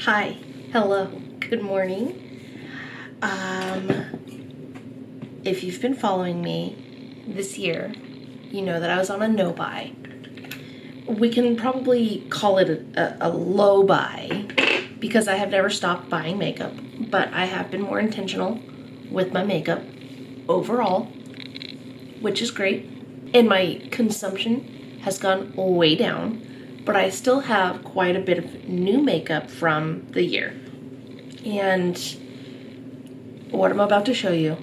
Hi, hello, good morning. If you've been following me this year, you know that I was on a no buy. We can probably call it a low buy because I have never stopped buying makeup, but I have been more intentional with my makeup overall, which is great. And my consumption has gone way down, but I still have quite a bit of new makeup from the year. And what I'm about to show you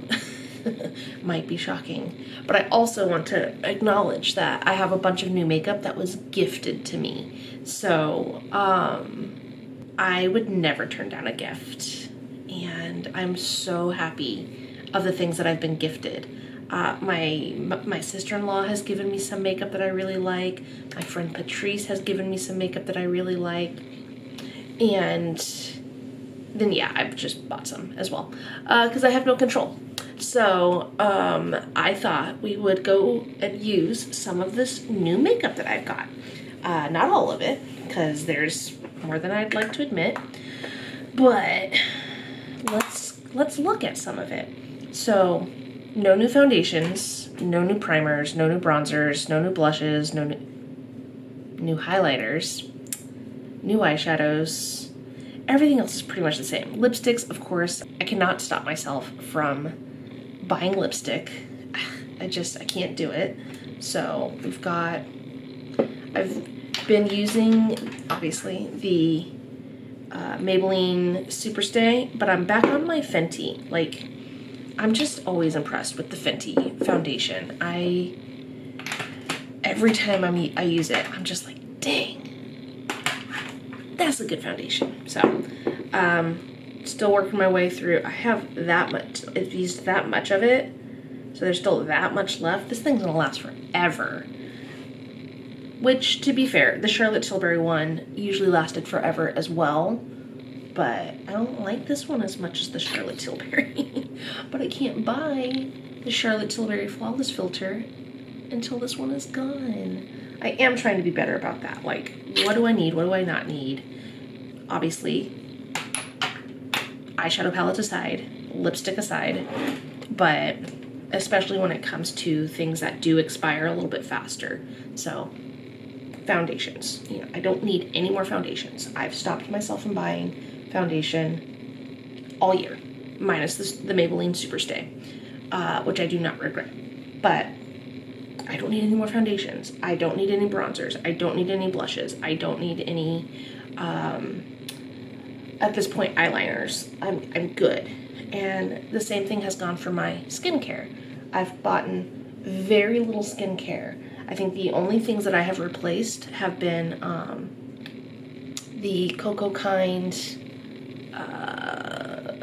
might be shocking, but I also want to acknowledge that I have a bunch of new makeup that was gifted to me. So I would never turn down a gift, and I'm so happy of the things that I've been gifted. My sister-in-law has given me some makeup that I really like. My friend Patrice has given me some makeup that I really like. And then yeah, I've just bought some as well because I have no control. So I thought we would go and use some of this new makeup that I've got. Not all of it, because there's more than I'd like to admit, but let's look at some of it. So no new foundations, no new primers, no new bronzers, no new blushes, no new highlighters, new eyeshadows. Everything else is pretty much the same. Lipsticks, of course. I cannot stop myself from buying lipstick. I can't do it. So I've been using, obviously, the Maybelline Superstay, but I'm back on my Fenty. Like, I'm just always impressed with the Fenty foundation. Every time I use it, I'm just like, dang, that's a good foundation. So, still working my way through. I have that much, I've used that much of it, so there's still that much left. This thing's gonna last forever. Which, to be fair, the Charlotte Tilbury one usually lasted forever as well, but I don't like this one as much as the Charlotte Tilbury. But I can't buy the Charlotte Tilbury Flawless Filter until this one is gone. I am trying to be better about that. Like, what do I need? What do I not need? Obviously, eyeshadow palettes aside, lipstick aside, but especially when it comes to things that do expire a little bit faster. So, foundations. You know, I don't need any more foundations. I've stopped myself from buying foundation all year, minus the Maybelline Superstay, which I do not regret. But I don't need any more foundations. I don't need any bronzers. I don't need any blushes. I don't need any, at this point, eyeliners. I'm good. And the same thing has gone for my skincare. I've bought very little skincare. I think the only things that I have replaced have been the Cocoa Kind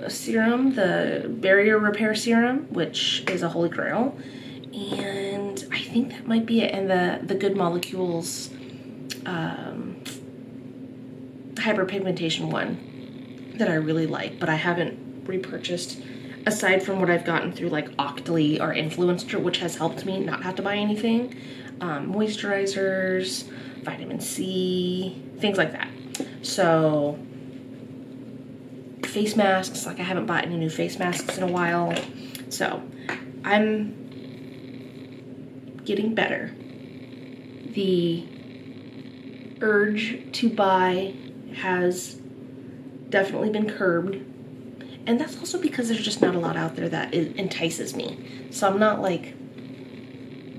serum, the barrier repair serum, which is a holy grail, and I think that might be it. And the Good Molecules hyperpigmentation one that I really like, but I haven't repurchased aside from what I've gotten through like Octoly or Influencer, which has helped me not have to buy anything. Moisturizers, vitamin C, things like that. So face masks, like I haven't bought any new face masks in a while. So I'm getting better. The urge to buy has definitely been curbed. And that's also because there's just not a lot out there that entices me. So I'm not like,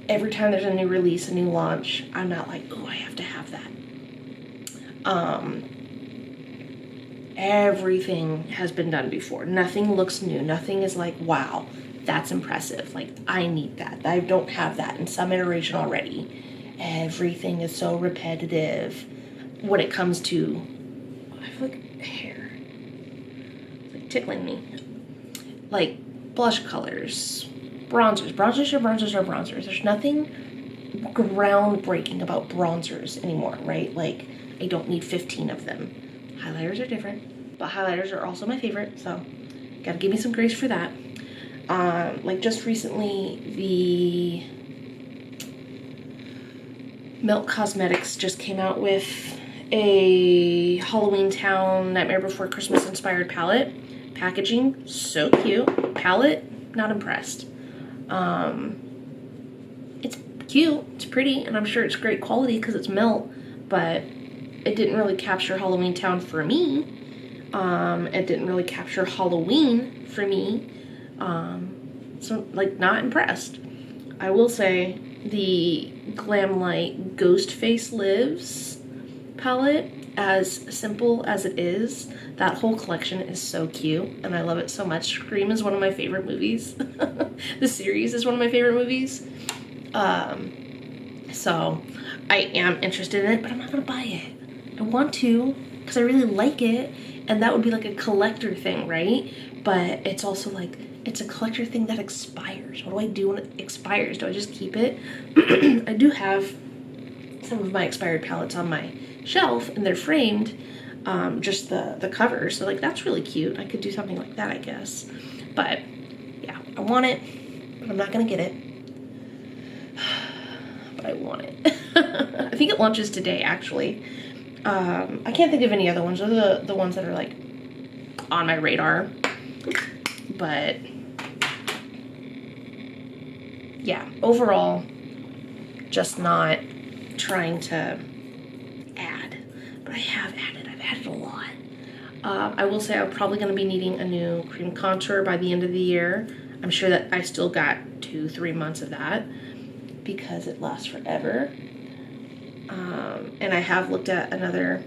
every time there's a new release, a new launch, I'm not like, oh, I have to have that. Everything has been done before. Nothing looks new. Nothing is like, wow, that's impressive. Like, I need that. I don't have that in some iteration already. Everything is so repetitive when it comes to, I feel like hair. It's like tickling me. Like blush colors, bronzers. Bronzers are bronzers are bronzers. There's nothing groundbreaking about bronzers anymore, right? Like, I don't need 15 of them. Highlighters are different, but highlighters are also my favorite, so gotta give me some grace for that. Like just recently, the Milk Cosmetics just came out with a Halloween Town Nightmare Before Christmas inspired palette. Packaging, so cute. Palette, not impressed. It's cute, it's pretty, and I'm sure it's great quality because it's melt, but it didn't really capture Halloween Town for me. It didn't really capture Halloween for me. So, like, not impressed. I will say the Glamlight Ghost Face Lives palette, as simple as it is, that whole collection is so cute, and I love it so much. Scream is one of my favorite movies. The series is one of my favorite movies. So I am interested in it, but I'm not gonna buy it. I want to, because I really like it, and that would be like a collector thing, right? But it's also like, it's a collector thing that expires. What do I do when it expires? Do I just keep it? I do have some of my expired palettes on my shelf, and they're framed, just the cover, so like that's really cute. I could do something like that, I guess. But yeah, I want it, but I'm not gonna get it. But I want it. I think it launches today, actually. I can't think of any other ones. Those are the ones that are like on my radar. But yeah, overall, just not trying to add. But I have added. I've added a lot. I will say I'm probably going to be needing a new cream contour by the end of the year. I'm sure that I still got 2-3 months of that because it lasts forever. And I have looked at another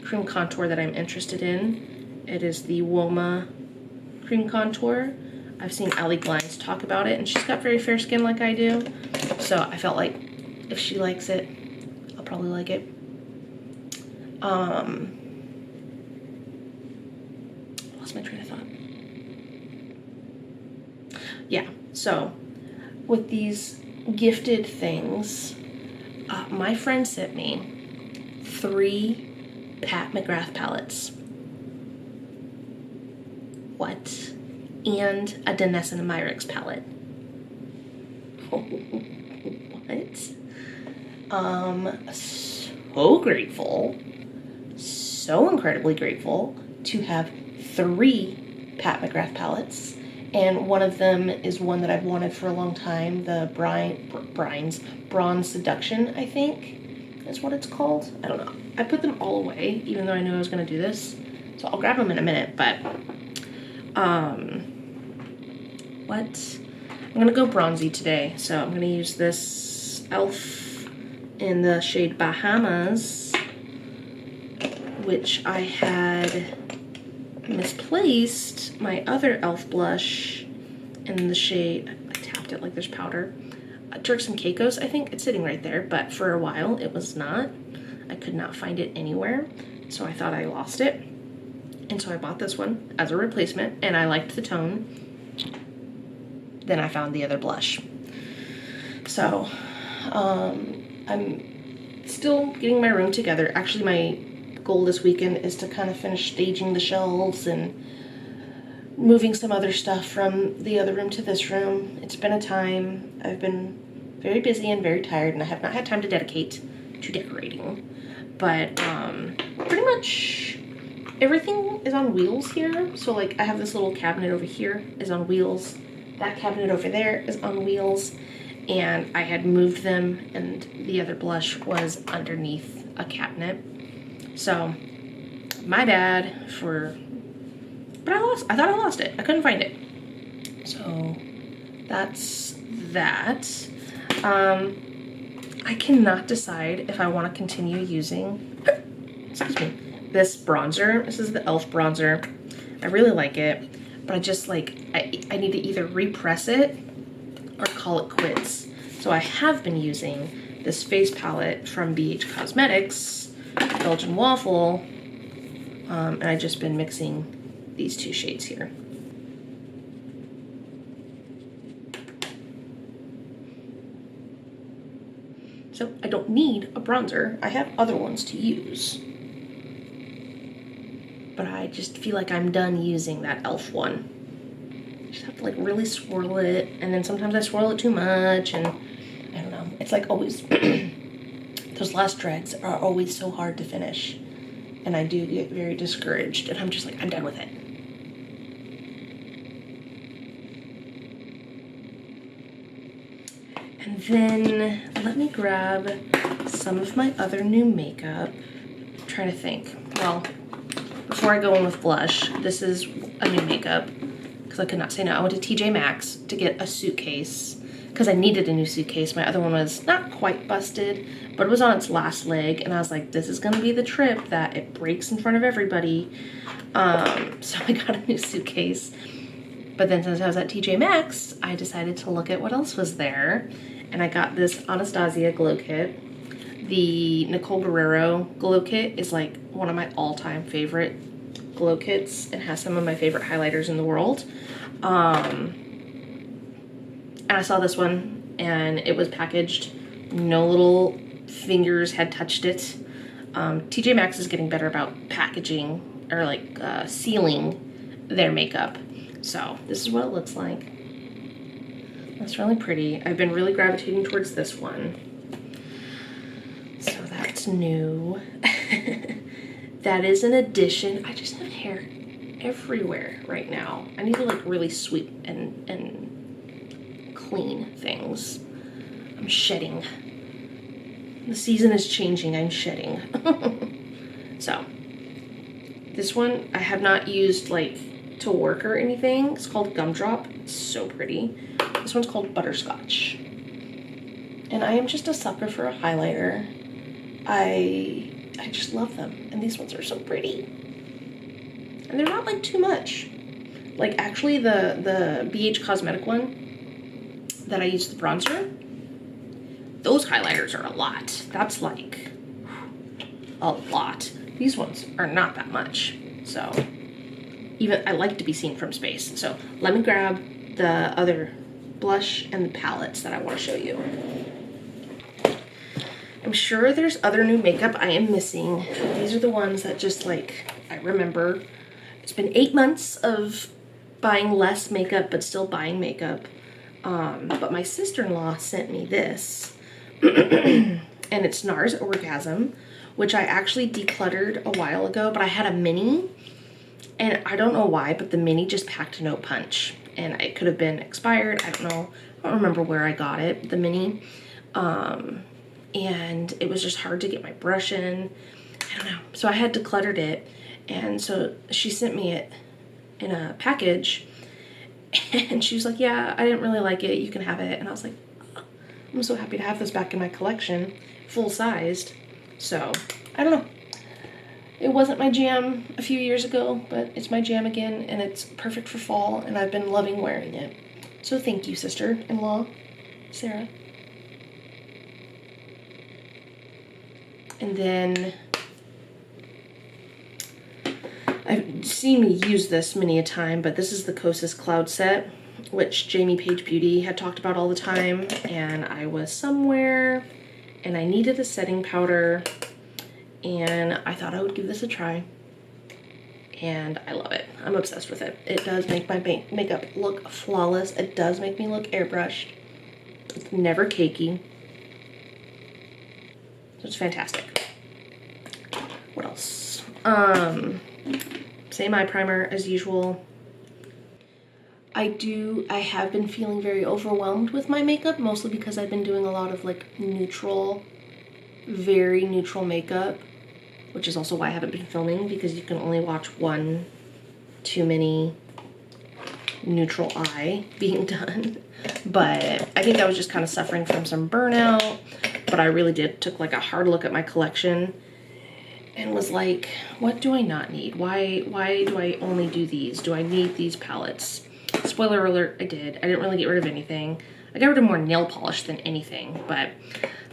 cream contour that I'm interested in. It is the Woma cream contour. I've seen Allie Glines talk about it, and she's got very fair skin like I do. So I felt like if she likes it, I'll probably like it. Lost my train of thought. Yeah, so with these gifted things, my friend sent me 3 Pat McGrath palettes. What? And a Denessa and Myricks palette. What? So grateful, so incredibly grateful to have 3 Pat McGrath palettes. And one of them is one that I've wanted for a long time, the Bronze Seduction, I think is what it's called. I don't know. I put them all away, even though I knew I was going to do this. So I'll grab them in a minute, but what? I'm going to go bronzy today. So I'm going to use this e.l.f. in the shade Bahamas, which I had misplaced my other e.l.f. blush in the shade, I tapped it like there's powder, Turks and Caicos. I think it's sitting right there, but for a while it was not. I could not find it anywhere, so I thought I lost it, and so I bought this one as a replacement, and I liked the tone. Then I found the other blush. So I'm still getting my room together. Actually, my goal this weekend is to kind of finish staging the shelves and moving some other stuff from the other room to this room. It's been a time. I've been very busy and very tired, and I have not had time to dedicate to decorating. But pretty much everything is on wheels here. So like I have this little cabinet over here is on wheels. That cabinet over there is on wheels. And I had moved them, and the other blush was underneath a cabinet. So, my bad but I thought I lost it. I couldn't find it. So, that's that. I cannot decide if I want to continue using, excuse me, this bronzer. This is the e.l.f. bronzer. I really like it, but I just like, I need to either repress it or call it quits. So I have been using this face palette from BH Cosmetics, Belgian Waffle, and I've just been mixing these 2 shades here. So I don't need a bronzer. I have other ones to use. But I just feel like I'm done using that e.l.f. one. I just have to like really swirl it, and then sometimes I swirl it too much, and I don't know. It's like always those last dregs are always so hard to finish. And I do get very discouraged, and I'm just like, I'm done with it. And then let me grab some of my other new makeup. I'm trying to think. Well, before I go in with blush, this is a new makeup because I could not say no. I went to TJ Maxx to get a suitcase because I needed a new suitcase. My other one was not quite busted, but it was on its last leg, and I was like, this is gonna be the trip that it breaks in front of everybody. So I got a new suitcase. But then since I was at TJ Maxx, I decided to look at what else was there. And I got this Anastasia glow kit. The Nicole Guerrero glow kit is like one of my all-time favorite glow kits. It has some of my favorite highlighters in the world. And I saw this one, and it was packaged. No little fingers had touched it. TJ Maxx is getting better about packaging or like sealing their makeup. So this is what it looks like. That's really pretty. I've been really gravitating towards this one. So that's new. That is an addition. I just have hair everywhere right now. I need to like really sweep and clean things. I'm shedding. The season is changing. I'm shedding. So this one I have not used like to work or anything. It's called Gumdrop. It's so pretty. This one's called Butterscotch. And I am just a sucker for a highlighter. I just love them. And these ones are so pretty. And they're not like too much. Like actually the BH Cosmetic one that I use the bronzer, those highlighters are a lot. That's like a lot. These ones are not that much. So even I like to be seen from space. So let me grab the other blush and the palettes that I want to show you. I'm sure there's other new makeup I am missing. These are the ones that just like I remember. It's been 8 months of buying less makeup but still buying makeup. But my sister-in-law sent me this. And it's NARS Orgasm, which I actually decluttered a while ago, but I had a mini. And I don't know why, but the mini just packed no punch. And it could have been expired. I don't know. I don't remember where I got it, the mini. And it was just hard to get my brush in. I don't know. So I had decluttered it. And so she sent me it in a package. And she was like, yeah, I didn't really like it. You can have it. And I was like, oh, I'm so happy to have this back in my collection, full-sized. So, I don't know. It wasn't my jam a few years ago, but it's my jam again, and it's perfect for fall, and I've been loving wearing it. So thank you, sister-in-law, Sarah. And then I've seen me use this many a time, but this is the Kosas Cloud Set, which Jamie Page Beauty had talked about all the time, and I was somewhere, and I needed a setting powder, and I thought I would give this a try, and I love it. I'm obsessed with it. It does make my makeup look flawless. It does make me look airbrushed. It's never cakey. So it's fantastic. What else? Same eye primer as usual. I have been feeling very overwhelmed with my makeup, mostly because I've been doing a lot of like neutral, very neutral makeup, which is also why I haven't been filming, because you can only watch one too many neutral eye being done. But I think I was just kind of suffering from some burnout, but I really took like a hard look at my collection and was like, what do I not need? Why do I only do these? Do I need these palettes? Spoiler alert, I did. I didn't really get rid of anything. I got rid of more nail polish than anything, but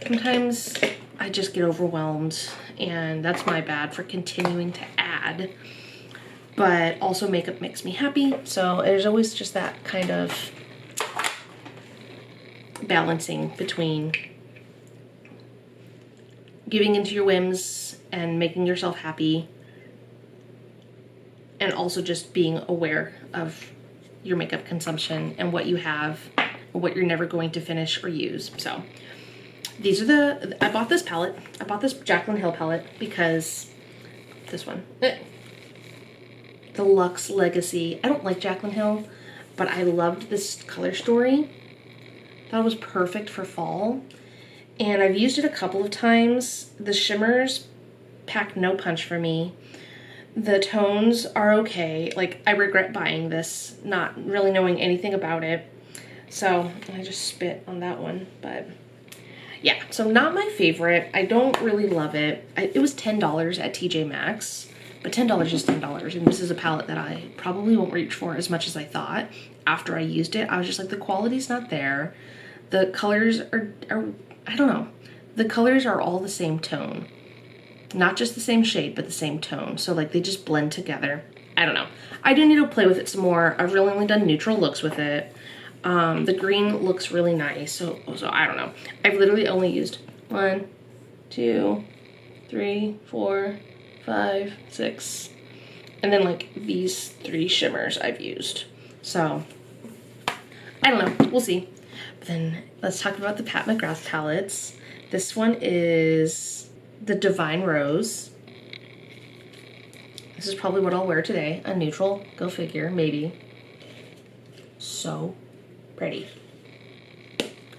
sometimes I just get overwhelmed, and that's my bad for continuing to add. But also makeup makes me happy, so there's always just that kind of balancing between giving into your whims and making yourself happy, and also just being aware of your makeup consumption and what you have and what you're never going to finish or use. So These are I bought this palette. I bought this Jaclyn Hill palette because this one. The Luxe Legacy. I don't like Jaclyn Hill, but I loved this color story. Thought it was perfect for fall. And I've used it a couple of times. The shimmers pack no punch for me. The tones are okay. Like, I regret buying this, not really knowing anything about it. So I just spit on that one, but yeah, so not my favorite. I don't really love it. It was $10 at TJ Maxx, but $10 is $10, and this is a palette that I probably won't reach for as much as I thought. After I used it, I was just like, the quality's not there. The colors are I don't know. The colors are all the same tone. Not just the same shade, but the same tone. So like they just blend together. I don't know. I do need to play with it some more. I've really only done neutral looks with it. The green looks really nice. So I don't know. I've literally only used 1, 2, 3, 4, 5, 6. And then like these 3 shimmers I've used. So I don't know. We'll see. But then let's talk about the Pat McGrath palettes. This one is the Divine Rose. This is probably what I'll wear today. A neutral, go figure, maybe. So pretty.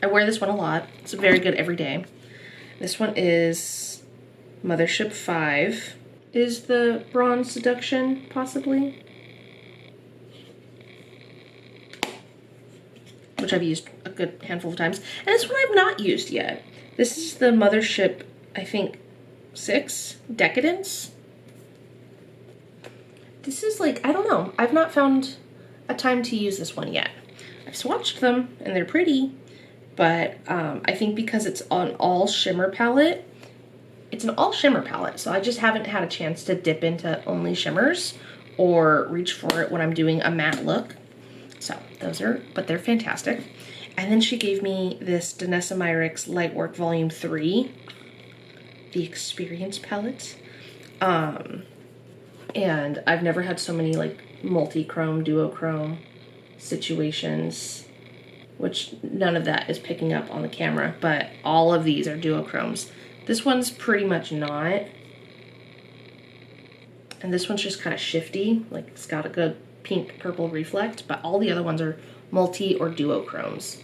I wear this one a lot. It's very good every day. This one is Mothership 5. Is the Bronze Seduction, possibly? Which I've used a good handful of times. And this one I've not used yet. This is the Mothership, I think, 6, Decadence. This is like, I don't know. I've not found a time to use this one yet. I've swatched them and they're pretty, but I think because it's an all shimmer palette, it's an all shimmer palette, so I just haven't had a chance to dip into only shimmers or reach for it when I'm doing a matte look. So those are, but they're fantastic. And then she gave me this Danessa Myricks Lightwork Volume 3, the Experience palette. And I've never had so many like multi-chrome, duochrome situations, which none of that is picking up on the camera, but all of these are duochromes. This one's pretty much not. And this one's just kind of shifty, like it's got a good pink purple reflect, but all the other ones are multi or duochromes.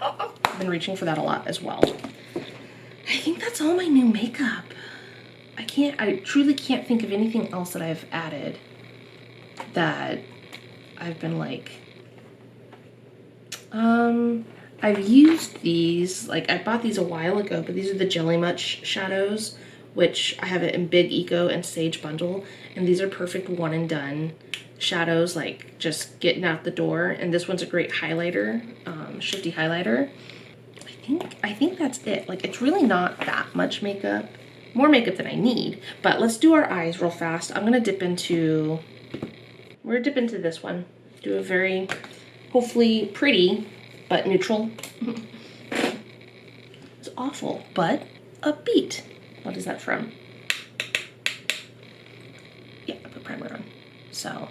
I've been reaching for that a lot as well. I think that's all my new makeup. I truly can't think of anything else that I've added that I've been like, I've used these, like I bought these a while ago, but these are the Jelly Much shadows, which I have it in Big Eco and Sage Bundle, and these are perfect one and done shadows, like just getting out the door. And this one's a great highlighter, shifty highlighter. I think that's it. Like it's really not that much makeup, more makeup than I need. But let's do our eyes real fast. We're gonna dip into this one. Do a very, hopefully pretty, but neutral. It's awful, but upbeat. What is that from? Yeah, I put primer on. So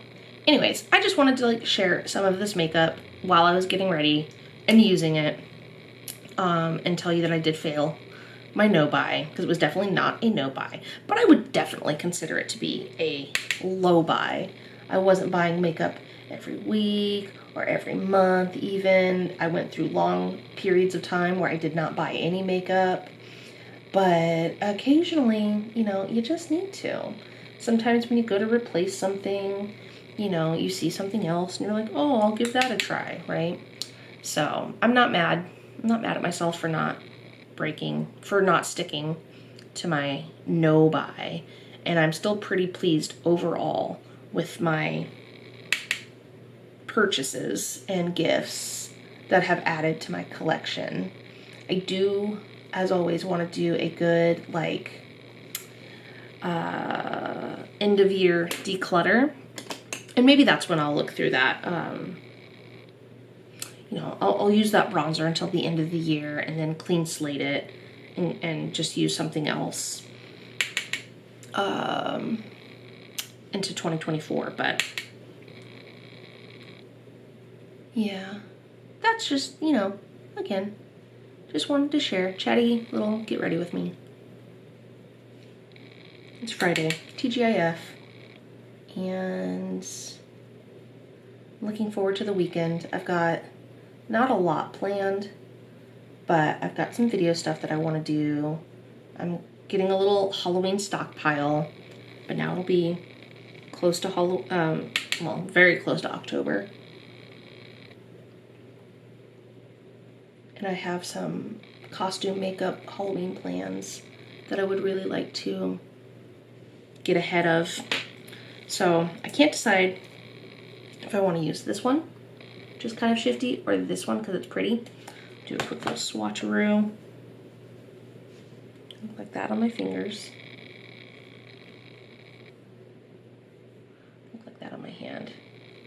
anyways, I just wanted to like share some of this makeup while I was getting ready and using it, and tell you that I did fail my no buy, because it was definitely not a no buy, but I would definitely consider it to be a low buy. I wasn't buying makeup every week or every month even. I went through long periods of time where I did not buy any makeup, but occasionally, you know, you just need to. Sometimes when you go to replace something, you know, you see something else and you're like, oh, I'll give that a try, right? So I'm not mad. I'm not mad at myself for not sticking to my no buy. And I'm still pretty pleased overall with my purchases and gifts that have added to my collection. I do, as always, want to do a good, like, end of year declutter. And maybe that's when I'll look through that. You know, I'll use that bronzer until the end of the year and then clean slate it and just use something else into 2024. But yeah, that's just, you know, again, just wanted to share. Chatty little get ready with me. It's Friday, TGIF, and I'm looking forward to the weekend. I've got not a lot planned, but I've got some video stuff that I want to do. I'm getting a little Halloween stockpile, but now it'll be close to well, very close to October. And I have some costume makeup Halloween plans that I would really like to get ahead of. So I can't decide if I want to use this one, just kind of shifty, or this one because it's pretty. Do a quick little swatcheroo. Like that on my fingers. Like that on my hand.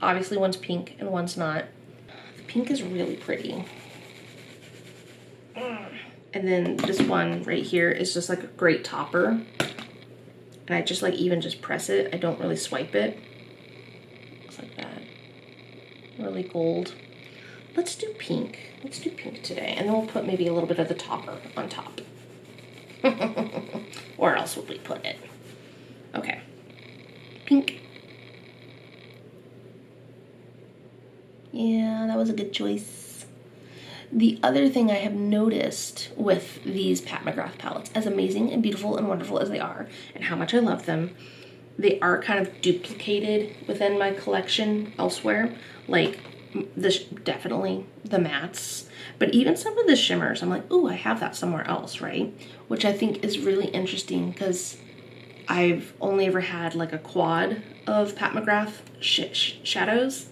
Obviously one's pink and one's not. The pink is really pretty. And then this one right here is just like a great topper. And I just like even just press it. I don't really swipe it. Looks like that. Really gold. Let's do pink. Let's do pink today. And then we'll put maybe a little bit of the topper on top. Where else would we put it? Okay. Pink. Yeah, that was a good choice. The other thing I have noticed with these Pat McGrath palettes, as amazing and beautiful and wonderful as they are, and how much I love them, they are kind of duplicated within my collection elsewhere. Like, definitely the mattes, but even some of the shimmers, I'm like, ooh, I have that somewhere else, right? Which I think is really interesting because I've only ever had like a quad of Pat McGrath shadows,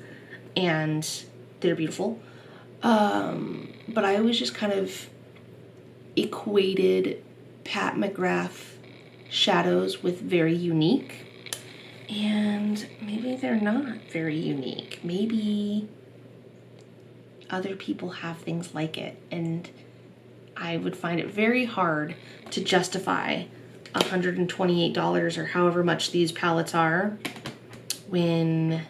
and they're beautiful. But I always just kind of equated Pat McGrath shadows with very unique, and maybe they're not very unique. Maybe other people have things like it, and I would find it very hard to justify $128 or however much these palettes are when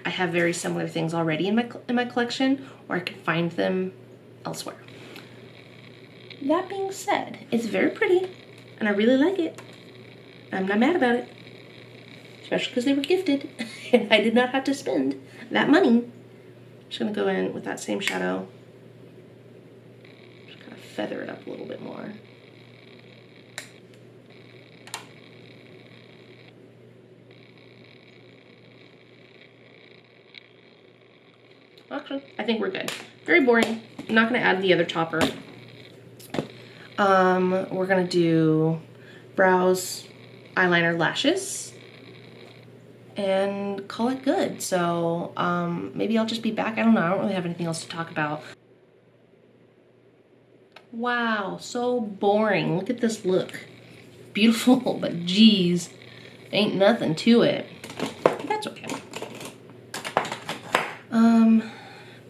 I have very similar things already in my collection, or I can find them elsewhere. That being said, it's very pretty and I really like it. I'm not mad about it, especially because they were gifted and I did not have to spend that money. Just gonna go in with that same shadow, just kind of feather it up a little bit more. Actually, I think we're good. Very boring. I'm not gonna add the other topper. We're gonna do brows, eyeliner, lashes, and call it good. So maybe I'll just be back. I don't know. I don't really have anything else to talk about. Wow, so boring. Look at this look. Beautiful, but geez, ain't nothing to it. That's okay.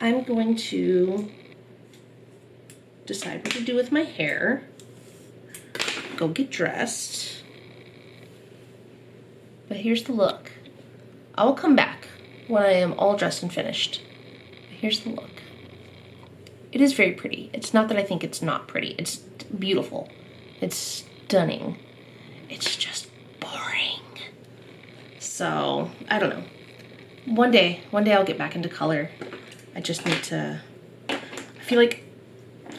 I'm going to decide what to do with my hair. Go get dressed. But here's the look. I will come back when I am all dressed and finished. Here's the look. It is very pretty. It's not that I think it's not pretty. It's beautiful. It's stunning. It's just boring. So, I don't know. One day I'll get back into color. I just need to, I feel like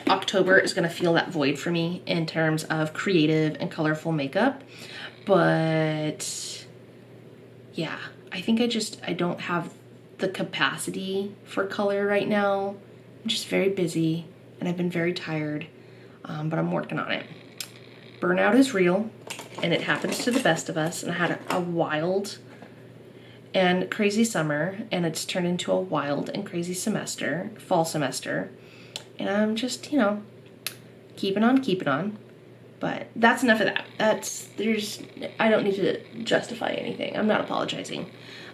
October is gonna fill that void for me in terms of creative and colorful makeup. But yeah, I think I don't have the capacity for color right now. I'm just very busy and I've been very tired, but I'm working on it. Burnout is real and it happens to the best of us, and I had a wild and crazy summer, and it's turned into a wild and crazy fall semester, and I'm just, you know, keeping on. But that's enough of that. I don't need to justify anything. I'm not apologizing.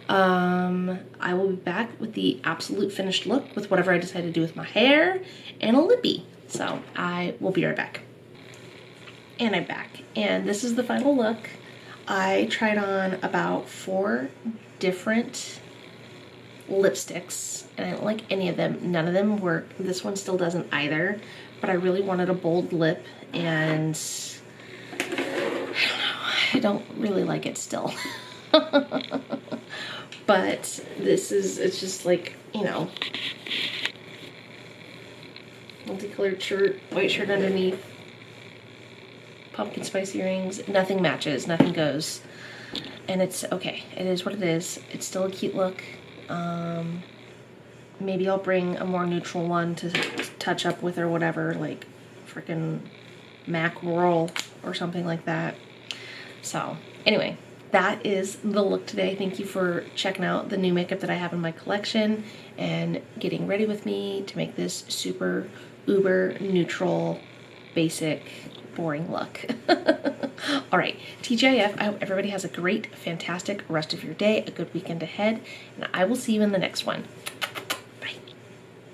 I will be back with the absolute finished look with whatever I decide to do with my hair and a lippy. So I will be right back. And I'm back, and this is the final look. I tried on about 4 different lipsticks, and I don't like any of them. None of them work. This one still doesn't either, but I really wanted a bold lip, and I don't know, I don't really like it still. But this is, it's just like, you know, multicolored shirt, white shirt underneath, pumpkin spice earrings, nothing matches, nothing goes. And it's okay, it is what it is. It's still a cute look. Maybe I'll bring a more neutral one to touch up with or whatever, like freaking mackerel or something like that. So anyway, that is the look today. Thank you for checking out the new makeup that I have in my collection and getting ready with me to make this super uber neutral, basic, boring look. All right, TGIF, I hope everybody has a great, fantastic rest of your day, a good weekend ahead, and I will see you in the next one.